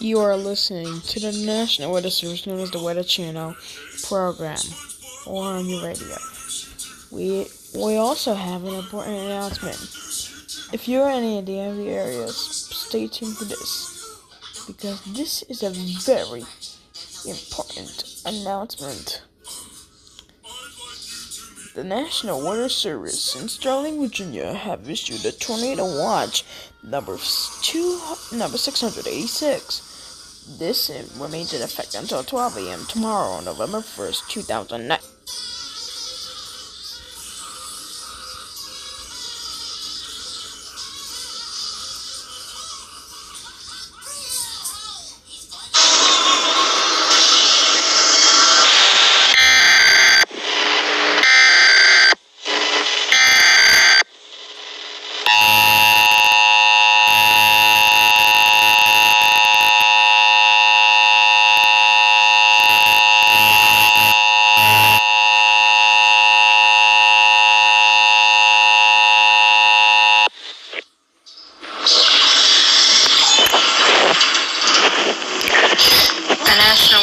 You are listening to the National Weather Service known as the Weather Channel program on your radio. We also have an important announcement. If you're in any of the DMV areas, stay tuned for this, because this is a very important announcement. The National Weather Service in Sterling, Virginia have issued a tornado watch number 686. This remains in effect until 12 a.m. tomorrow, November 1st, 2009.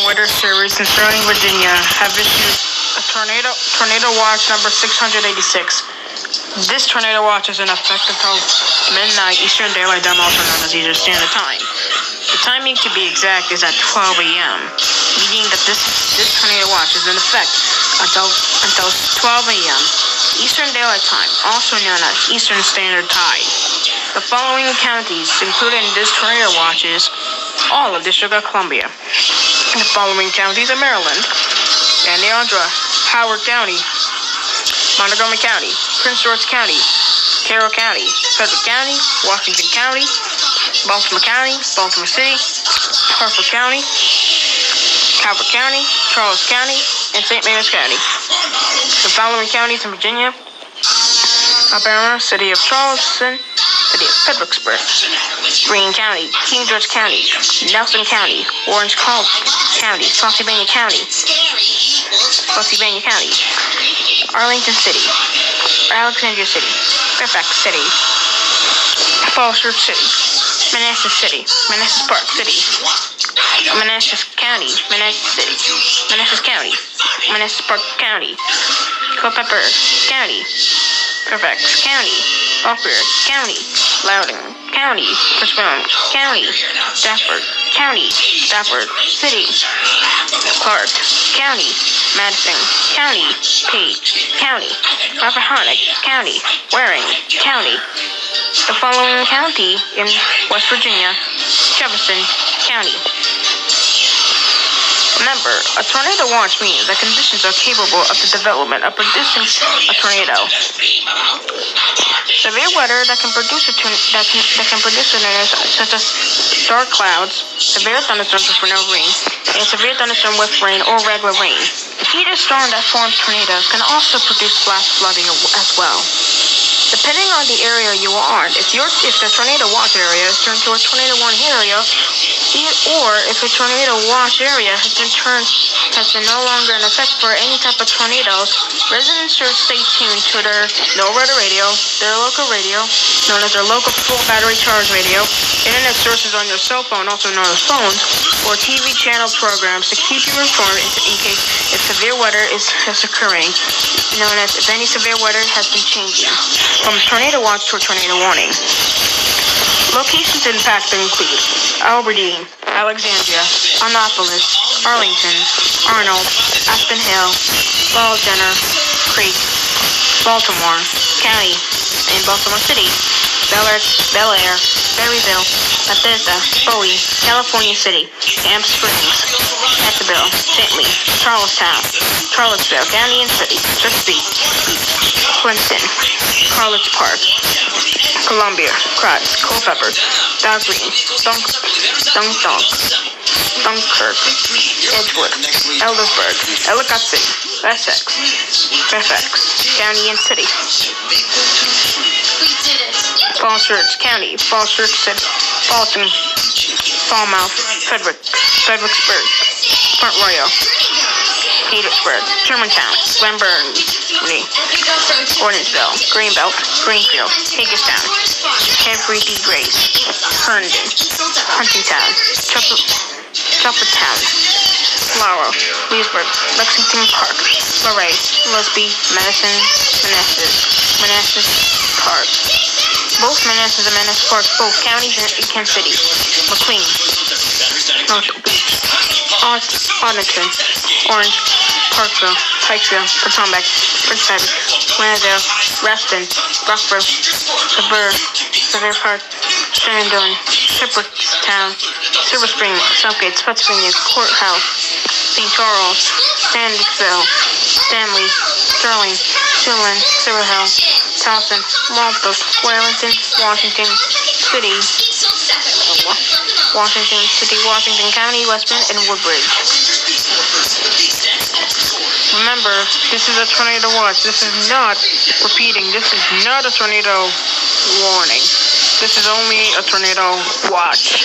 Weather Service in Sterling, Virginia have issued a tornado watch number 686. This tornado watch is in effect until midnight Eastern Daylight Time, also known as Eastern Standard Time. The timing, to be exact, is at 12 a.m., meaning that this tornado watch is in effect until 12 a.m. Eastern Daylight Time, also known as Eastern Standard Time. The following counties included in this tornado watch is all of District of Columbia. The following counties are Maryland, and Leandra, Howard County, Montgomery County, Prince George County, Carroll County, Frederick County, Washington County, Baltimore County, Baltimore City, Harford County, Calvert County, Charles County, and St. Mary's County. The following counties in Virginia: Alabama, City of Charleston, City of Fredericksburg, Greene County, King George County, Nelson County, Orange County, Spotsylvania County, Arlington City, Alexandria City, Fairfax City, Falls Church City, Manassas City, Manassas Park City, Manassas County, Manassas County, Manassas Park County, Culpeper County, Fairfax County, Beaufort County, Loudoun County, Richmond County, Stafford County, Stafford City, Clark County, Madison County, Page County, Rappahannock County, Waring County. The following county in West Virginia: Jefferson County. Remember, a tornado watch means that conditions are capable of the development of producing a tornado. Severe weather that can produce tornadoes, such as dark clouds, severe thunderstorms with no rain, and severe thunderstorm with rain or regular rain. Either storm that forms tornadoes can also produce flash flooding as well. Depending on the area you are on, if the tornado watch area is turned to a tornado warning area, or if a tornado watch area has been no longer in effect for any type of tornadoes, residents should stay tuned to their no-weather radio, their local radio, known as their local full battery charge radio, internet sources on your cell phone, also known as phones, or TV channel programs to keep you informed in case if severe weather is occurring, known as if any severe weather has been changing from tornado watch to a tornado warning. Locations impacted include Aberdeen, Alexandria, Annapolis, Arlington, Arnold, Aspen Hill, Falls Center, Creek, Baltimore County, and Baltimore City, Bel Air, Berryville, Bethesda, Bowie, California City, Camp Springs, Etzville, Bentley, Charlottesville County and City, Chesapeake Beach, Clinton, College Park, Columbia, Kratz, Culpeper, Dahlgreen, Dunkirk, Edgewood, Eldersburg, Ellicott City, Fairfax County and City, Falls Church County, Falls Church City, Fulton, Falmouth, Fredericksburg, Port Royal, Petersburg, Germantown, Glenburn, Gordonsville, Greenbelt, Greenfield, Hagerstown, Every D. Grace, Herndon, Huntingtown, Choppertown, Laurel, Leesburg, Lexington Park, Luray, Lusby, Madison, Manassas Park. Both Manassas and Manassas Park, both counties in Kent City, McLean, North Beach, Arlington, Orange, Parkville, Pikeville, Potomac, Prince Edward, Lansdale, Reston, Rockford, Sevier Park, Shenandoah, Shepherdstown, Silver Spring, Southgate, Spotsylvania, Courthouse, St. Charles, Stanleyville, Stanley, Sterling, Silen, Silver Hill, Towson, Waltham, Wellington, Washington City, Washington County, West Bend, and Woodbridge. Remember, this is a tornado watch. This is not a tornado warning. This is only a tornado watch.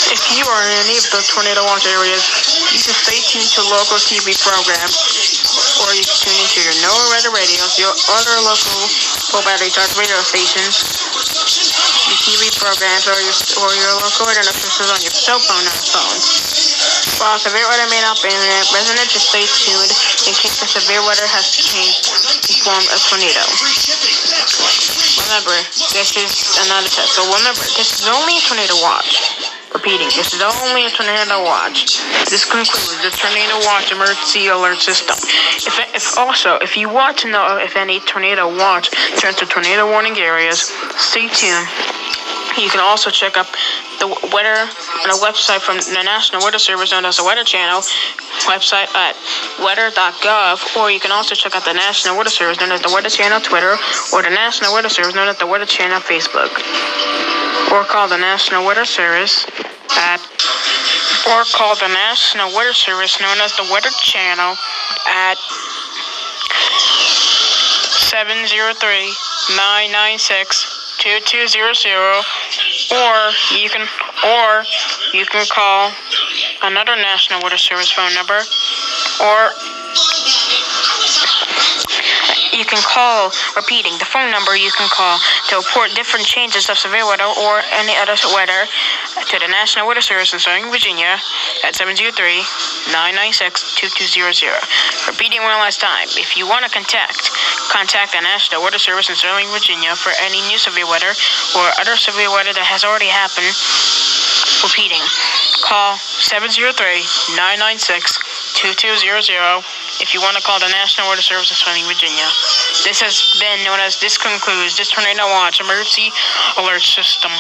If you are in any of the tornado watch areas, you can stay tuned to local TV programs, or you can tune into your NOAA weather radios, your other local full battery charge radio stations, your TV programs, or your local internet services on your cell phone or phone. While severe weather may not be imminent, residents should stay tuned in case the severe weather has changed to form a tornado. Remember, this is another test. So remember, this is only a tornado watch. Repeating, this is only a tornado watch. This concludes the tornado watch emergency alert system. If you want to know if any tornado watch turns to tornado warning areas, stay tuned. You can also check up the weather on a website from the National Weather Service known as the Weather Channel website at weather.gov, or you can also check out the National Weather Service known as the Weather Channel Twitter, or the National Weather Service known as the Weather Channel Facebook, or call the National Weather Service known as the Weather Channel at 703-996-2200, or you can call another National Weather Service phone number, or you can call, repeating, the phone number you can call to report different changes of severe weather or any other weather to the National Weather Service in Southern Virginia at 703-996-2200. Repeating one last time, if you want to contact the National Weather Service in Southern Virginia for any new severe weather or other severe weather that has already happened. Repeating, call 703-996-2200 if you want to call the National Weather Service in Southern Virginia. This concludes this tornado watch emergency alert system.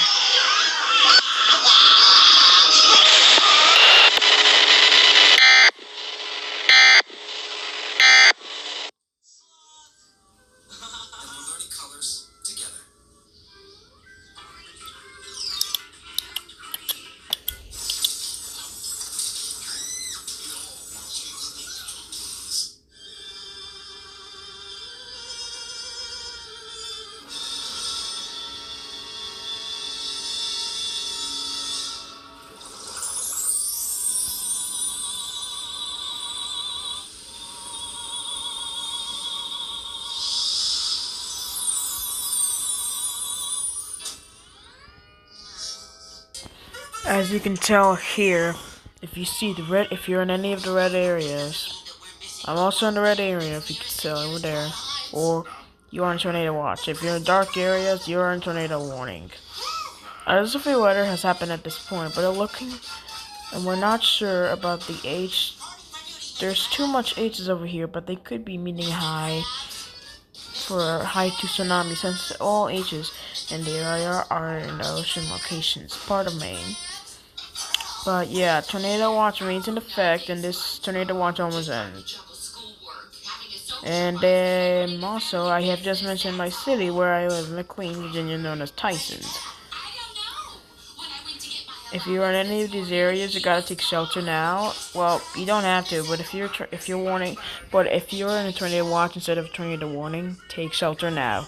As you can tell here, if you're in any of the red areas, I'm also in the red area, if you can tell over there, or you are in tornado watch. If you're in dark areas, you are in tornado warning. Severe weather has happened at this point, but we're not sure about the H. There's too much H's over here, but they could be meaning high for high to tsunami, since all H's in the area are in the ocean locations, part of Maine. But yeah, tornado watch remains in effect, and this tornado watch almost ends. And also, I have just mentioned my city where I live, McLean, Virginia, known as Tysons. If you are in any of these areas, you gotta take shelter now. Well, you don't have to, but if you're in a tornado watch instead of a tornado warning, take shelter now.